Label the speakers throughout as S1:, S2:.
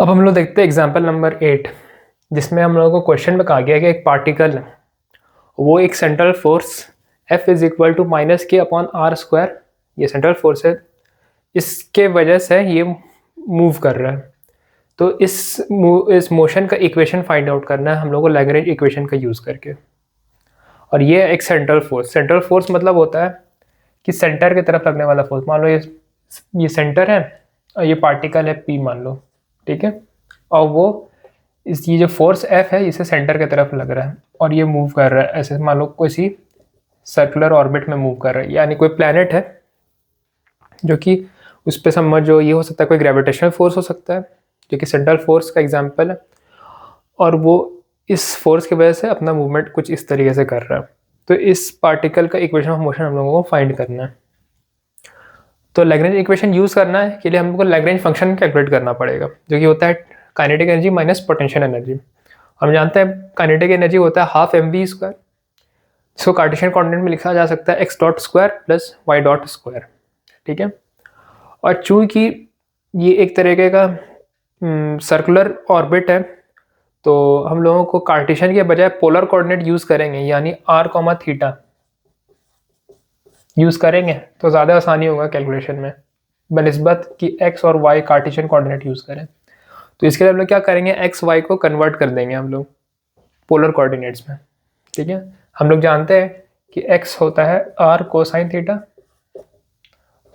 S1: अब हम लोग देखते हैं एग्जाम्पल नंबर 8, जिसमें हम लोगों को क्वेश्चन में कहा गया है कि एक पार्टिकल है, वो एक central force F is equal to minus k upon r square, ये सेंट्रल फोर्स है, इसके वजह से ये मूव कर रहा है। तो इस मोशन का इक्वेशन फाइंड आउट करना है हम लोग को लैग्रेंज इक्वेशन का यूज़ करके। और ये एक सेंट्रल फोर्स मतलब होता है कि सेंटर की तरफ लगने वाला फोर्स। मान लो ये सेंटर है और ये पार्टिकल है P मान लो, ठीक है, और वो ये जो फोर्स F है इसे सेंटर की तरफ लग रहा है और ये मूव कर रहा है ऐसे, मान लो किसी सर्कुलर ऑर्बिट में मूव कर रहा है, यानी कोई प्लैनेट है जो कि उस पर समझो ये हो सकता है कोई ग्रेविटेशनल फोर्स हो सकता है जो कि सेंट्रल फोर्स का एग्जाम्पल है, और वो इस फोर्स की वजह से अपना मूवमेंट कुछ इस तरीके से कर रहा है। तो इस पार्टिकल का इक्वेशन ऑफ मोशन हम लोगों को फाइंड करना है। तो लैग्रेंज इक्वेशन यूज़ करना है के लिए हमको लैग्रेंज फंक्शन कैलकुलेट करना पड़ेगा, जो कि होता है kinetic energy minus potential energy. हम जानते हैं काइनेटिक एनर्जी होता है हाफ mv स्क्वायर, जिसको कार्टेशियन कोऑर्डिनेट में लिखा जा सकता है x dot square plus y dot square, ठीक है। और चूंकि ये एक तरीके का सर्कुलर ऑर्बिट है, तो हम लोगों को कार्टेशियन के बजाय पोलर कोऑर्डिनेट यूज़ करेंगे, यानी r, थीटा यूज़ करेंगे तो ज़्यादा आसानी होगा कैलकुलेशन में बनिस्बत कि x और y कार्टेशियन कोऑर्डिनेट यूज़ करें। तो इसके लिए हम लोग क्या करेंगे, एक्स वाई को कन्वर्ट कर देंगे हम लोग पोलर कोऑर्डिनेट्स में, ठीक है। हम लोग जानते हैं कि x होता है r कोसाइन थीटा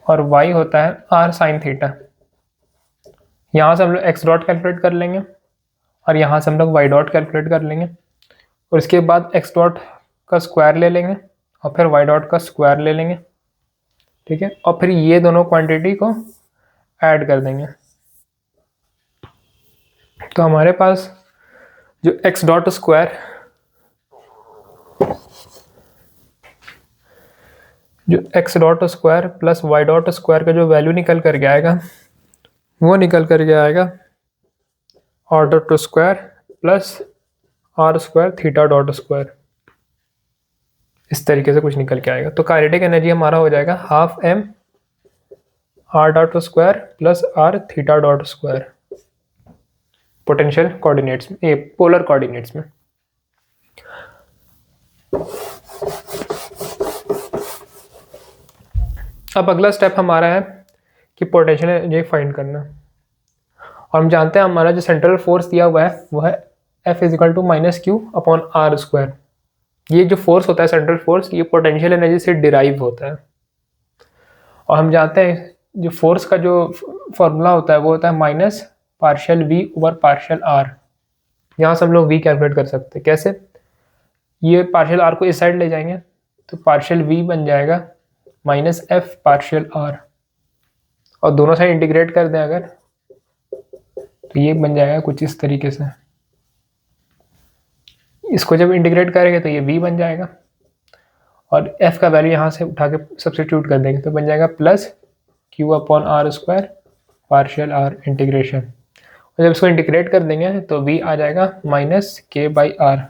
S1: और y होता है r साइन थीटा। यहाँ से हम लोग x डॉट कैलकुलेट कर लेंगे और यहाँ से हम लोग y डॉट कैलकुलेट कर लेंगे, और इसके बाद x डॉट का स्क्वायर ले लेंगे और फिर y डॉट का स्क्वायर ले लेंगे, ठीक है, और फिर ये दोनों क्वांटिटी को ऐड कर देंगे। तो हमारे पास जो x dot square plus y dot square का जो वैल्यू निकल कर के आएगा वो निकल कर के आएगा r dot square plus r square theta dot square, इस तरीके से कुछ निकल के आएगा। तो काइनेटिक एनर्जी हमारा हो जाएगा half m r dot square plus r theta dot square potential coordinates में, पोलर कोऑर्डिनेट्स में। अब अगला स्टेप हमारा है कि पोटेंशियल एनर्जी फाइंड करना, और हम जानते हैं हमारा जो सेंट्रल फोर्स दिया हुआ है वो है F is equal to minus q upon r square. ये जो फोर्स होता है सेंट्रल फोर्स, ये पोटेंशियल एनर्जी से डिराइव होता है, और हम जानते हैं जो फोर्स का जो फॉर्मूला होता है वो होता है minus partial v over partial r। यहाँ से हम लोग v कैलकुलेट कर सकते हैं। कैसे, ये पार्शियल r को इस साइड ले जाएंगे तो पार्शियल v बन जाएगा माइनस f पार्शियल r, और दोनों साइड इंटीग्रेट कर दें अगर तो ये बन जाएगा कुछ इस तरीके से। इसको जब इंटीग्रेट करेंगे तो ये v बन जाएगा, और f का वैल्यू यहाँ से उठा के सब्स्टिट्यूट कर देंगे तो बन जाएगा plus q upon r square partial r integration, और जब इसको इंटीग्रेट कर देंगे तो v आ जाएगा माइनस के बाई आर।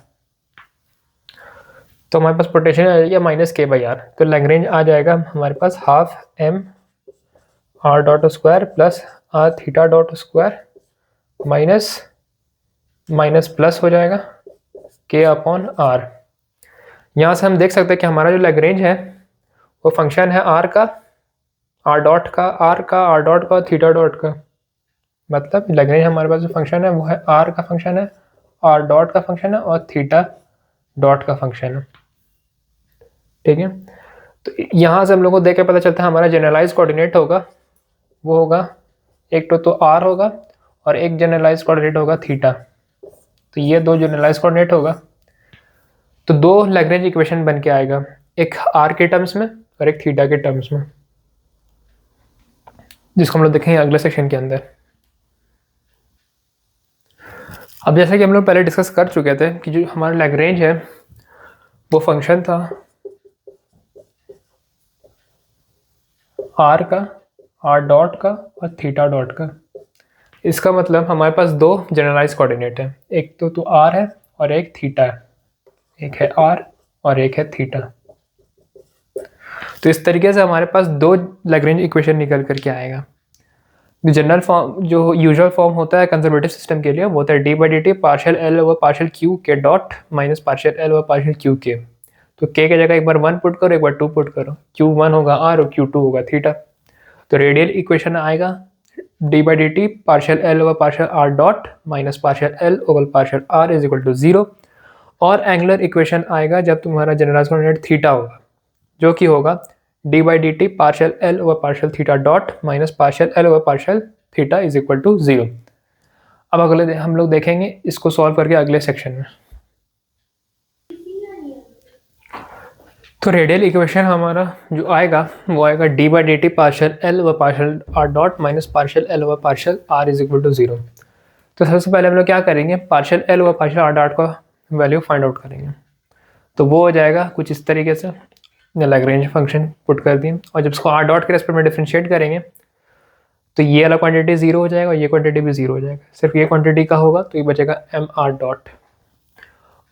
S1: तो हमारे पास पोटेंशियल आ जाएगा माइनस के बाई आर। तो लैग्रेंज आ जाएगा हमारे पास half m r dot square plus r theta dot square minus minus plus हो जाएगा k अपॉन r। यहाँ से हम देख सकते हैं कि हमारा जो लैग्रेंज है वो फंक्शन है r का, r डॉट का, r डॉट का, थीटा डॉट का। मतलब लैग्रेंज हमारे पास जो फंक्शन है वो है r का फंक्शन है, r डॉट का फंक्शन है और थीटा डॉट का फंक्शन है, ठीक है। तो यहाँ से हम लोग को देख के पता चलता है हमारा जनरलाइज कोऑर्डिनेट होगा वो होगा एक तो r होगा और एक जनरलाइज कोऑर्डिनेट होगा थीटा। तो ये दो जनरलाइज कोऑर्डिनेट होगा तो दो लैग्रेंज इक्वेशन बन के आएगा, एक r के टर्म्स में और एक थीटा के टर्म्स में, जिसको हम लोग देखेंगे अगले सेक्शन के अंदर। अब जैसा कि हम लोग पहले डिस्कस कर चुके थे कि जो हमारा लैग्रेंज है वो फंक्शन था r का, r डॉट का और थीटा डॉट का। इसका मतलब हमारे पास दो जनरलाइज कोऑर्डिनेट है, एक तो r है और एक थीटा है, एक है r और एक है थीटा। तो इस तरीके से हमारे पास दो लैग्रेंज इक्वेशन निकल करके आएगा। जनरल फॉर्म जो यूजुअल फॉर्म होता है कंजर्वेटिव सिस्टम के लिए वो होता है D by D T partial L over partial Q K dot minus partial L over partial Q K. तो के की जगह एक बार 1 पुट करो, एक बार 2 पुट करो, Q1 होगा आर और Q2 होगा थीटा। तो रेडियल इक्वेशन आएगा d by D T partial L over partial r dot minus partial L over partial r is equal to 0। और एंगुलर इक्वेशन आएगा जब तुम्हारा जनरलाइज्ड कोऑर्डिनेट थीटा होगा, जो कि होगा d by D T partial L over partial theta dot minus partial L over partial theta is equal to 0। अब अगले हम लोग देखेंगे इसको सॉल्व करके अगले सेक्शन में। तो रेडियल इक्वेशन हमारा जो आएगा वो आएगा d by D T partial L over partial r dot minus partial L over partial r is equal to 0। तो सबसे पहले हम लोग क्या करेंगे, partial L over partial r dot का वैल्यू फाइंड आउट करेंगे। तो वो हो जाएगा कुछ इस तरीके से, लैग्रेंज फंक्शन पुट कर दिए, और जब इसको आर डॉट के रेस्पेक्ट में डिफरेंशिएट करेंगे तो ये वाला क्वांटिटी 0 हो जाएगा और ये क्वांटिटी भी 0 हो जाएगा, सिर्फ ये क्वांटिटी का होगा तो ये बचेगा एम आर डॉट।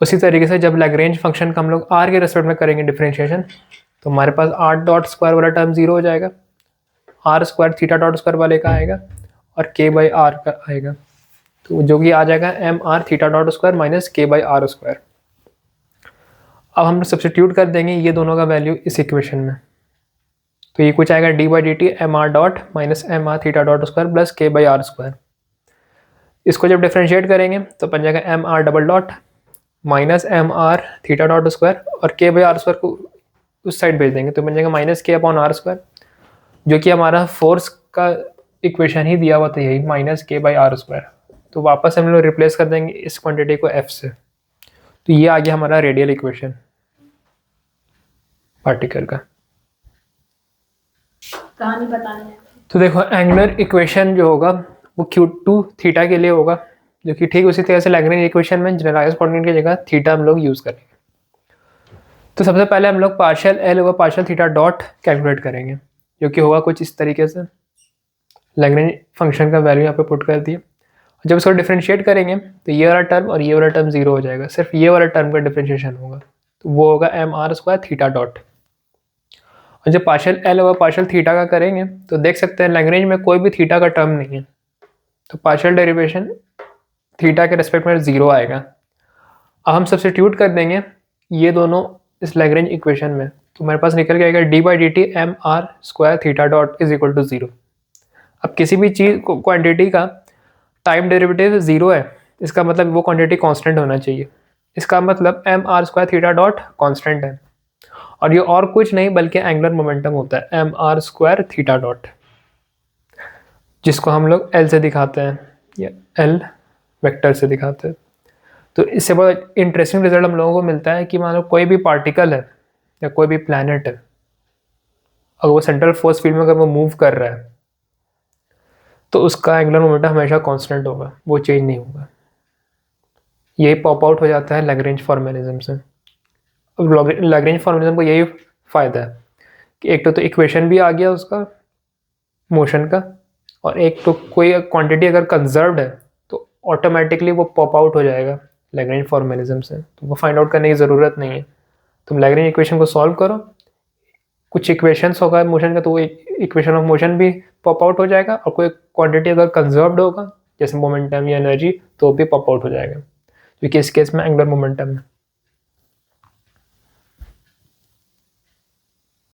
S1: उसी तरीके से जब लैग्रेंज फंक्शन का हम लोग आर के रेस्पेक्ट में करेंगे डिफरेंशिएशन तो हमारे पास आर डॉट स्क्वायर वाला टर्म 0 हो जाएगा, r square theta dot square वाले का आएगा और के बाई आर का आएगा, तो जो कि आ जाएगा m r theta dot square minus के बाई आर स्क्वायर। अब हम सब्स्टिट्यूट कर देंगे ये दोनों का वैल्यू इस इक्वेशन में, तो ये कुछ आएगा d by D t m r dot minus m r theta dot square plus k by r square. इसको जब डिफरेंशिएट करेंगे तो बन जाएगा m r double dot minus m r theta dot square और के बाई आर स्क्वायर को उस side भेज देंगे तो बन जाएगा minus k upon r square, जो कि हमारा फोर्स का इक्वेशन ही दिया हुआ था यही माइनस के बाई आर स्क्वायर। तो वापस हम लोग रिप्लेस कर देंगे इस क्वांटिटी को एफ से, तो ये आ गया हमारा रेडियल इक्वेशन पार्टिकल का।
S2: कहानी बताने हैं।
S1: तो देखो एंगुलर इक्वेशन जो होगा वो Q2 थीटा के लिए होगा, जो कि ठीक उसी तरह से लैग्रेंज इक्वेशन में जनरलाइज्ड कोऑर्डिनेट की जगह थीटा हम लोग यूज़ करेंगे। तो सबसे पहले हम लोग partial L over partial theta dot calculate करेंगे, जो कि होगा कुछ इस तरीके से, लैग्रेंज फंक्शन का वैल्यू यहाँ पे पुट कर दिए। जब इसको डिफरेंशिएट करेंगे तो ये वाला टर्म और ये वाला टर्म 0 हो जाएगा, सिर्फ ये वाला टर्म का डिफरेंशिएशन होगा, तो वो होगा m r square theta dot. और जब partial L over partial theta का करेंगे तो देख सकते हैं लैग्रेंज में कोई भी थीटा का टर्म नहीं है, तो पार्शियल डेरिवेशन थीटा के रेस्पेक्ट में 0 आएगा। अब हम सब्स्टिट्यूट कर देंगे ये दोनों इस लैग्रेंज इक्वेशन में, तो मेरे पास निकल के आएगा d by D t m r square theta dot is equal to 0। अब किसी भी चीज़ क्वांटिटी का टाइम डेरिवेटिव 0 है, इसका मतलब वो क्वांटिटी कांस्टेंट होना चाहिए, इसका मतलब m r square theta dot constant है, और ये और कुछ नहीं बल्कि एंगुलर मोमेंटम होता है m r square theta dot, जिसको हम लोग एल से दिखाते हैं या एल वेक्टर से दिखाते हैं। तो इससे बहुत इंटरेस्टिंग रिजल्ट हम लोगों को मिलता है कि मान लो कोई भी पार्टिकल है या कोई भी प्लैनेट है, अगर वो सेंट्रल फोर्स फील्ड में अगर वो मूव कर रहा है तो उसका एंगुलर मोमेंटम हमेशा कांस्टेंट होगा, वो चेंज नहीं होगा। यही पॉप आउट हो जाता है लैग्रेंज फॉर्मेलिज्म से। अब लैग्रेंज फॉर्मेलिज्म को यही फ़ायदा है कि एक तो इक्वेशन भी आ गया उसका मोशन का, और एक तो कोई क्वांटिटी अगर कंजर्व्ड है तो ऑटोमेटिकली वो पॉप आउट हो जाएगा लैग्रेंज फॉर्मेलिज्म से, तो वो फाइंड आउट करने की ज़रूरत नहीं है। तुम लैग्रेंज इक्वेशन को सॉल्व करो, कुछ इक्वेशंस होगा मोशन का तो वो इक्वेशन ऑफ मोशन भी पॉप आउट हो जाएगा, और कोई क्वांटिटी अगर कंजर्व्ड होगा जैसे मोमेंटम या एनर्जी तो भी पॉप आउट हो जाएगा, क्योंकि इस केस में एंगुलर मोमेंटम है।